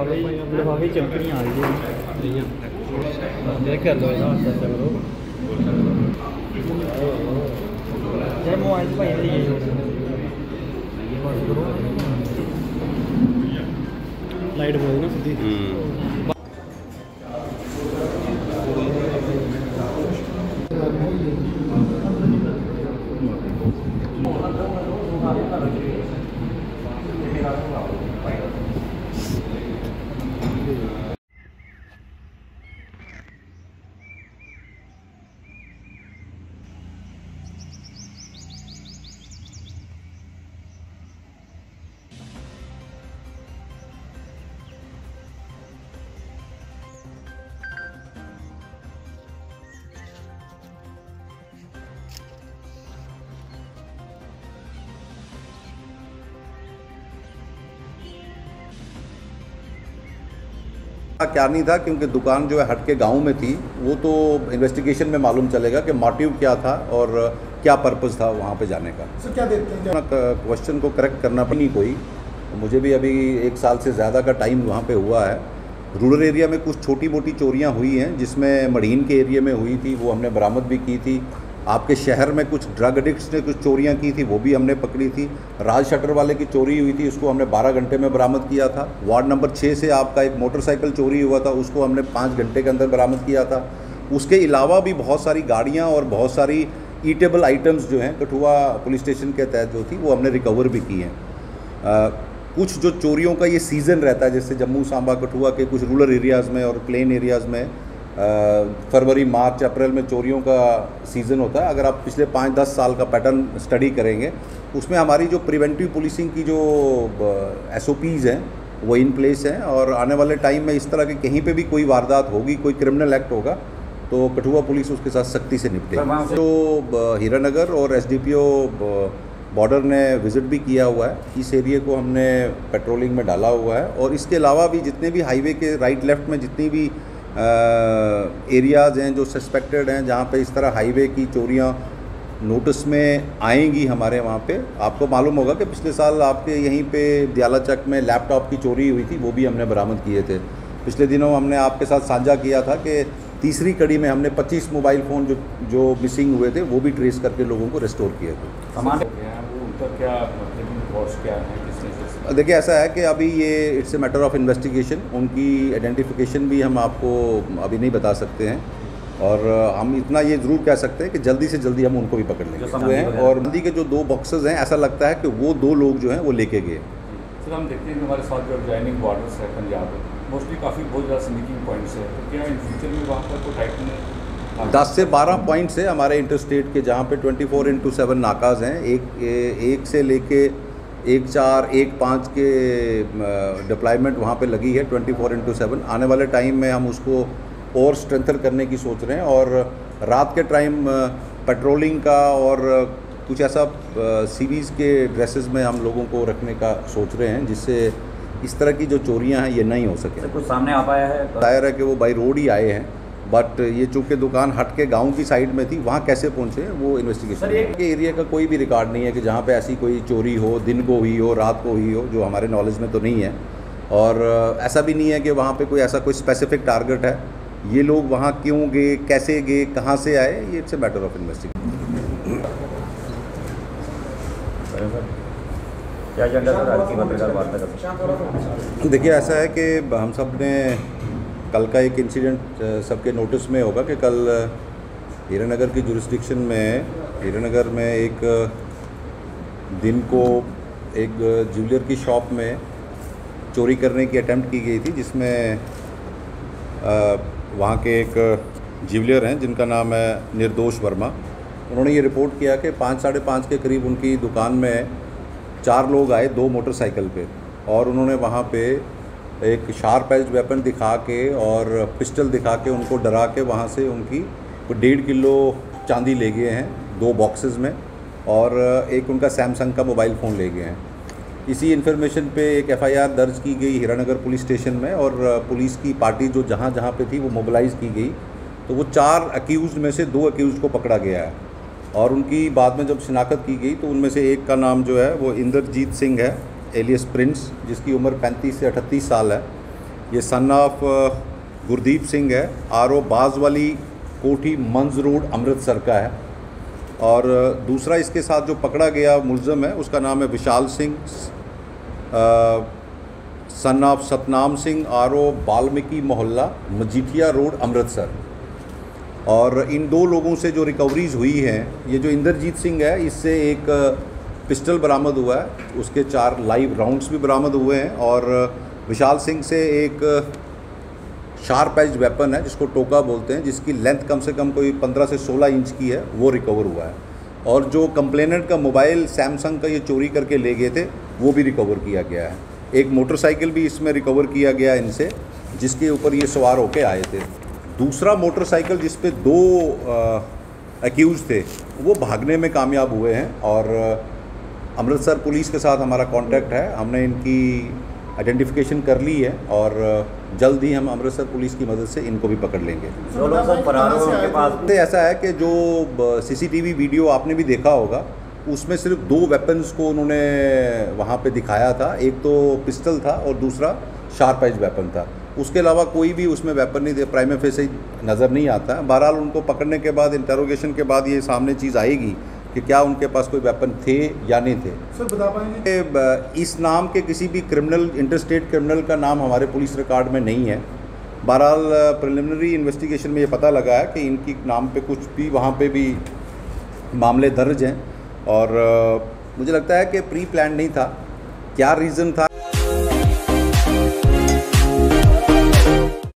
लिफाफे चमकनियाँ आ रही है कर लो करो जय मोबाइल भाई लाइट बोल ना सीधी क्या नहीं था, क्योंकि दुकान जो है हट के गाँव में थी। वो तो इन्वेस्टिगेशन में मालूम चलेगा कि मोटिव क्या था और क्या पर्पस था वहाँ पे जाने का। सर क्या देखते हैं क्वेश्चन को करेक्ट करना भी नहीं कोई, मुझे भी अभी 1 साल से ज़्यादा का टाइम वहाँ पे हुआ है। रूरल एरिया में कुछ छोटी मोटी चोरियाँ हुई हैं, जिसमें मढ़ीन के एरिया में हुई थी, वो हमने बरामद भी की थी। आपके शहर में कुछ ड्रग एडिक्ट्स ने कुछ चोरियां की थी, वो भी हमने पकड़ी थी। राज शटर वाले की चोरी हुई थी, उसको हमने 12 घंटे में बरामद किया था। वार्ड नंबर 6 से आपका एक मोटरसाइकिल चोरी हुआ था, उसको हमने 5 घंटे के अंदर बरामद किया था। उसके अलावा भी बहुत सारी गाड़ियां और बहुत सारी ईटेबल आइटम्स जो हैं कठुआ पुलिस स्टेशन के तहत जो थी वो हमने रिकवर भी की हैं। कुछ जो चोरियों का ये सीज़न रहता है, जैसे जम्मू सांबा कठुआ के कुछ रूरल एरियाज़ में और प्लेन एरियाज़ में फरवरी मार्च अप्रैल में चोरियों का सीज़न होता है। अगर आप पिछले 5-10 साल का पैटर्न स्टडी करेंगे, उसमें हमारी जो प्रिवेंटिव पुलिसिंग की जो SOPs हैं वो इन प्लेस हैं, और आने वाले टाइम में इस तरह के कहीं पे भी कोई वारदात होगी, कोई क्रिमिनल एक्ट होगा, तो कठुआ पुलिस उसके साथ सख्ती से निपटेगी। तो हीरानगर और SDPO बॉर्डर ने विज़िट भी किया हुआ है, इस एरिया को हमने पेट्रोलिंग में डाला हुआ है। और इसके अलावा भी जितने भी हाईवे के राइट लेफ्ट में जितनी भी एरियाज़ हैं जो सस्पेक्टेड हैं, जहाँ पे इस तरह हाईवे की चोरियाँ नोटिस में आएंगी हमारे वहाँ पे। आपको मालूम होगा कि पिछले साल आपके यहीं पे दियाला चक में लैपटॉप की चोरी हुई थी, वो भी हमने बरामद किए थे। पिछले दिनों हमने आपके साथ साझा किया था कि तीसरी कड़ी में हमने 25 मोबाइल फ़ोन जो मिसिंग हुए थे वो भी ट्रेस करके लोगों को रिस्टोर किए थे। देखिए ऐसा है कि अभी ये it's a matter of investigation, उनकी आइडेंटिफिकेशन भी हम आपको अभी नहीं बता सकते हैं, और हम इतना ये ज़रूर कह सकते हैं कि जल्दी से जल्दी हम उनको भी पकड़ लेंगे हुए हैं। और मंदी के जो 2 बॉक्सेस हैं, ऐसा लगता है कि वो 2 लोग जो हैं वो लेके गए। सर हम देखते हैं कि हमारे साथ जो एडजॉइनिंग बॉर्डर्स है पंजाब मोस्टली काफ़ी बहुत ज़्यादा स्नीकिंग पॉइंट्स है, तो क्या इन फ्यूचर में वहाँ पर कोई टाइटनिंग 10 से 12 पॉइंट्स हैं हमारे इंटरस्टेट के, जहाँ पे 24/7 नाकाज़ हैं। एक से लेके 1-4, 1-5 के डिप्लॉयमेंट वहाँ पे लगी है 24/7। आने वाले टाइम में हम उसको और स्ट्रेंथन करने की सोच रहे हैं, और रात के टाइम पेट्रोलिंग का और कुछ ऐसा सीवीज़ के ड्रेसेस में हम लोगों को रखने का सोच रहे हैं, जिससे इस तरह की जो चोरियां हैं ये नहीं हो सके। कुछ सामने आ पाया है? जाहिर है कि वो बाई रोड ही आए हैं, बट ये चूँकि दुकान हट के गाँव की साइड में थी, वहाँ कैसे पहुँचे वो इन्वेस्टिगेशन के एरिया का कोई भी रिकॉर्ड नहीं है कि जहाँ पे ऐसी कोई चोरी हो, दिन को हुई हो, रात को हुई हो, जो हमारे नॉलेज में तो नहीं है। और ऐसा भी नहीं है कि वहाँ पे कोई ऐसा कोई स्पेसिफिक टारगेट है। ये लोग वहाँ क्यों गए, कैसे गए, कहाँ से आए, ये it's a matter of investigation. क्या एजेंडा सर आज की पत्रकार वार्ता का? देखिए ऐसा है कि हम सब ने कल का एक इंसिडेंट सबके नोटिस में होगा कि कल हीरानगर की जुरिस्डिक्शन में, हीरानगर में एक दिन को एक ज्वेलर की शॉप में चोरी करने की अटेम्प्ट की गई थी, जिसमें वहाँ के एक ज्वेलर हैं जिनका नाम है निर्दोष वर्मा। उन्होंने ये रिपोर्ट किया कि 5-5:30 के करीब उनकी दुकान में 4 लोग आए 2 मोटरसाइकिल पे, और उन्होंने वहाँ पे एक शार्प एज्ड वेपन दिखा के और पिस्टल दिखा के उनको डरा के वहाँ से उनकी 1.5 किलो चांदी ले गए हैं 2 बॉक्सेस में, और एक उनका सैमसंग का मोबाइल फ़ोन ले गए हैं। इसी इन्फॉर्मेशन पे एक FIR दर्ज की गई हीरानगर पुलिस स्टेशन में, और पुलिस की पार्टी जो जहाँ जहाँ पे थी वो मोबिलाइज़ की गई। तो वो 4 अक्यूज़ में से 2 अक्यूज़ को पकड़ा गया है, और उनकी बाद में जब शिनाख्त की गई तो उनमें से एक का नाम जो है वो इंद्रजीत सिंह है एलियस प्रिंस, जिसकी उम्र 35 से 38 साल है। ये सन ऑफ गुरदीप सिंह है, RO बाजवाली कोठी मंज रोड अमृतसर का है। और दूसरा इसके साथ जो पकड़ा गया मुलज़म है उसका नाम है Vishal Singh, son of Satnam Singh, RO Balmiki मोहल्ला मजीठिया रोड अमृतसर। और इन 2 लोगों से जो रिकवरीज हुई हैं, ये जो इंद्रजीत सिंह है इससे एक पिस्टल बरामद हुआ है, उसके 4 लाइव राउंड्स भी बरामद हुए हैं। और विशाल सिंह से एक शार्प एज वेपन है जिसको टोका बोलते हैं, जिसकी लेंथ कम से कम कोई 15 से 16 इंच की है, वो रिकवर हुआ है। और जो कंप्लेनेंट का मोबाइल सैमसंग का ये चोरी करके ले गए थे वो भी रिकवर किया गया है। एक मोटरसाइकिल भी इसमें रिकवर किया गया इनसे, जिसके ऊपर ये सवार होके आए थे। दूसरा मोटरसाइकिल जिस पे 2 एक्यूज थे वो भागने में कामयाब हुए हैं। और अमृतसर पुलिस के साथ हमारा कांटेक्ट है, हमने इनकी आइडेंटिफिकेशन कर ली है और जल्द ही हम अमृतसर पुलिस की मदद से इनको भी पकड़ लेंगे। जो लोग सब फरार हो उनके पास ऐसा है कि जो CCTV वीडियो आपने भी देखा होगा उसमें सिर्फ 2 वेपन्स को उन्होंने वहाँ पे दिखाया था, एक तो पिस्टल था और दूसरा शार्प एज वेपन था। उसके अलावा कोई भी उसमें वेपन नहीं प्राइमा फेसी नज़र नहीं आता है। बहरहाल उनको पकड़ने के बाद, इंटरोगेशन के बाद ये सामने चीज़ आएगी कि क्या उनके पास कोई वेपन थे या नहीं थे। सर बता पाएंगे इस नाम के किसी भी क्रिमिनल, इंटरस्टेट क्रिमिनल का नाम हमारे पुलिस रिकॉर्ड में नहीं है। बहरहाल प्रिलिमिनरी इन्वेस्टिगेशन में ये पता लगा है कि इनकी नाम पे कुछ भी वहाँ पे भी मामले दर्ज हैं। और मुझे लगता है कि प्री प्लान नहीं था, क्या रीज़न था।